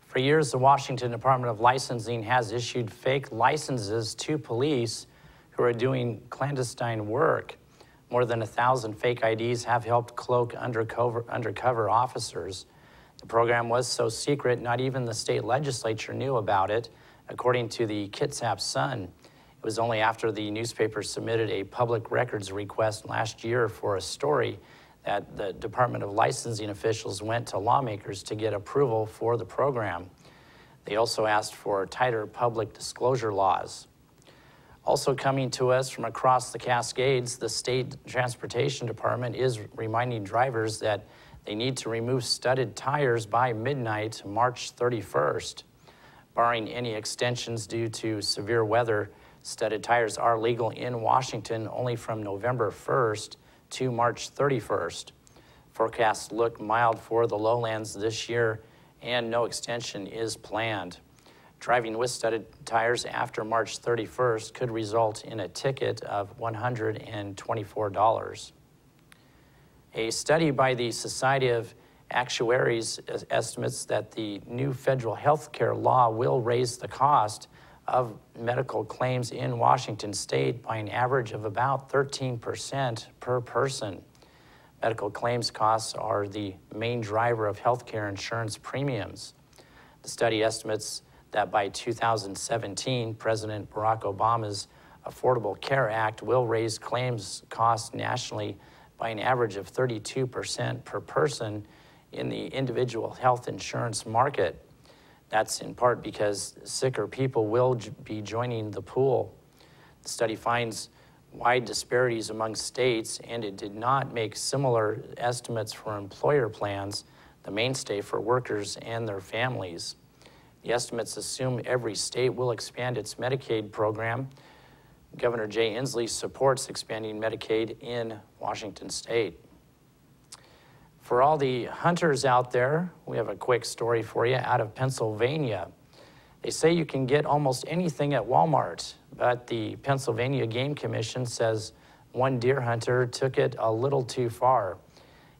For years, the Washington Department of Licensing has issued fake licenses to police who are doing clandestine work. More than 1,000 fake IDs have helped cloak undercover officers. The program was so secret, not even the state legislature knew about it, according to the Kitsap Sun. It was only after the newspaper submitted a public records request last year for a story that the Department of Licensing officials went to lawmakers to get approval for the program. They also asked for tighter public disclosure laws. Also coming to us from across the Cascades, the State Transportation Department is reminding drivers that they need to remove studded tires by midnight, March 31st. Barring any extensions due to severe weather, studded tires are legal in Washington only from November 1st to March 31st. Forecasts look mild for the lowlands this year, and no extension is planned. Driving with studded tires after March 31st could result in a ticket of $124. A study by the Society of Actuaries estimates that the new federal health care law will raise the cost of medical claims in Washington state by an average of about 13% per person. Medical claims costs are the main driver of health care insurance premiums. The study estimates that by 2017, President Barack Obama's Affordable Care Act will raise claims costs nationally by an average of 32% per person in the individual health insurance market. That's in part because sicker people will be joining the pool. The study finds wide disparities among states, and it did not make similar estimates for employer plans, the mainstay for workers and their families. The estimates assume every state will expand its Medicaid program. Governor Jay Inslee supports expanding Medicaid in Washington state. For all the hunters out there, we have a quick story for you out of Pennsylvania. They say you can get almost anything at Walmart, but the Pennsylvania Game Commission says one deer hunter took it a little too far.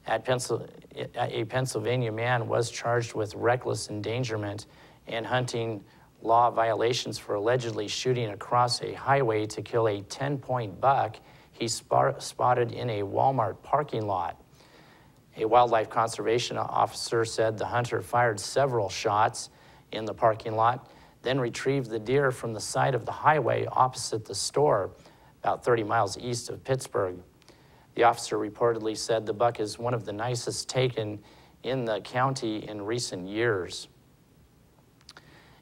A Pennsylvania man was charged with reckless endangerment and hunting law violations for allegedly shooting across a highway to kill a 10-point buck he spotted in a Walmart parking lot. A wildlife conservation officer said the hunter fired several shots in the parking lot, then retrieved the deer from the side of the highway opposite the store, about 30 miles east of Pittsburgh. The officer reportedly said the buck is one of the nicest taken in the county in recent years.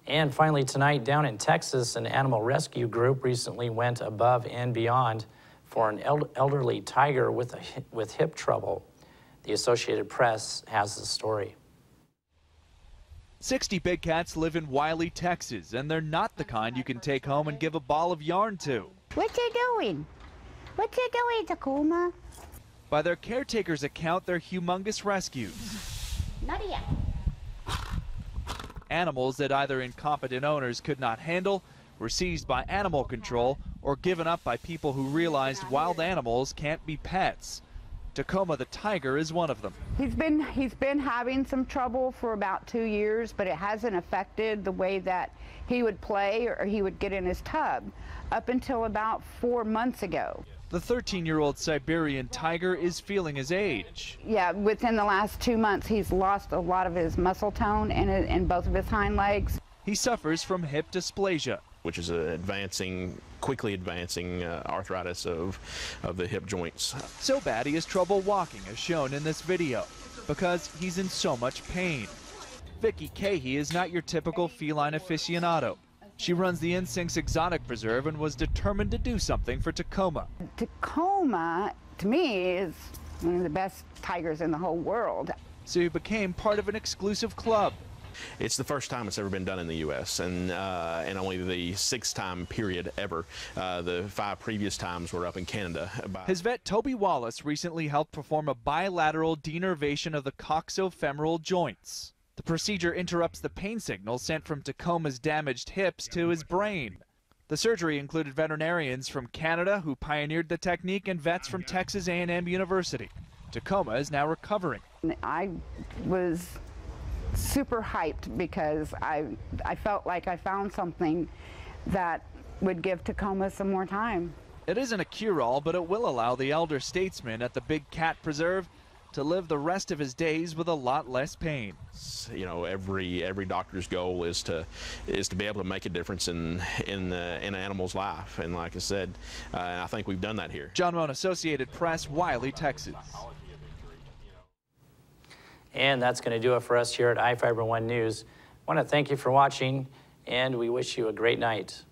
And finally tonight, down in Texas, an animal rescue group recently went above and beyond for an elderly tiger with hip trouble. The Associated Press has the story. 60 big cats live in Wiley, Texas, and they're not the kind you can take home and give a ball of yarn to. What you doing? What you doing, Tacoma? By their caretakers' account, they're humongous rescues. Nadia. Animals that either incompetent owners could not handle, were seized by animal control, or given up by people who realized wild animals can't be pets. Tacoma the tiger is one of them. He's been having some trouble for about 2 years, but it hasn't affected the way that he would play or he would get in his tub up until about 4 months ago. The 13-year-old Siberian tiger is feeling his age. Yeah, within the last 2 months, he's lost a lot of his muscle tone in both of his hind legs. He suffers from hip dysplasia, which is quickly advancing arthritis of the hip joints. So bad he has trouble walking, as shown in this video, because he's in so much pain. Vicki Cahey is not your typical feline aficionado. She runs the Instincts Exotic Preserve and was determined to do something for Tacoma. Tacoma, to me, is one of the best tigers in the whole world. So he became part of an exclusive club. It's the first time it's ever been done in the U.S. and only the 6th time period ever. The 5 previous times were up in Canada. His vet Toby Wallace recently helped perform a bilateral denervation of the coxofemoral joints. The procedure interrupts the pain signal sent from Tacoma's damaged hips to his brain. The surgery included veterinarians from Canada who pioneered the technique and vets from Texas A&M University. Tacoma is now recovering. I was super hyped because I felt like I found something that would give Tacoma some more time. It isn't a cure-all, but it will allow the elder statesman at the Big Cat Preserve to live the rest of his days with a lot less pain. You know, every doctor's goal is to be able to make a difference in an animal's life, and like I said, I think we've done that here. John Roan, Associated Press, Wiley, Texas. And that's going to do it for us here at iFIBER 1 News. I want to thank you for watching, and we wish you a great night.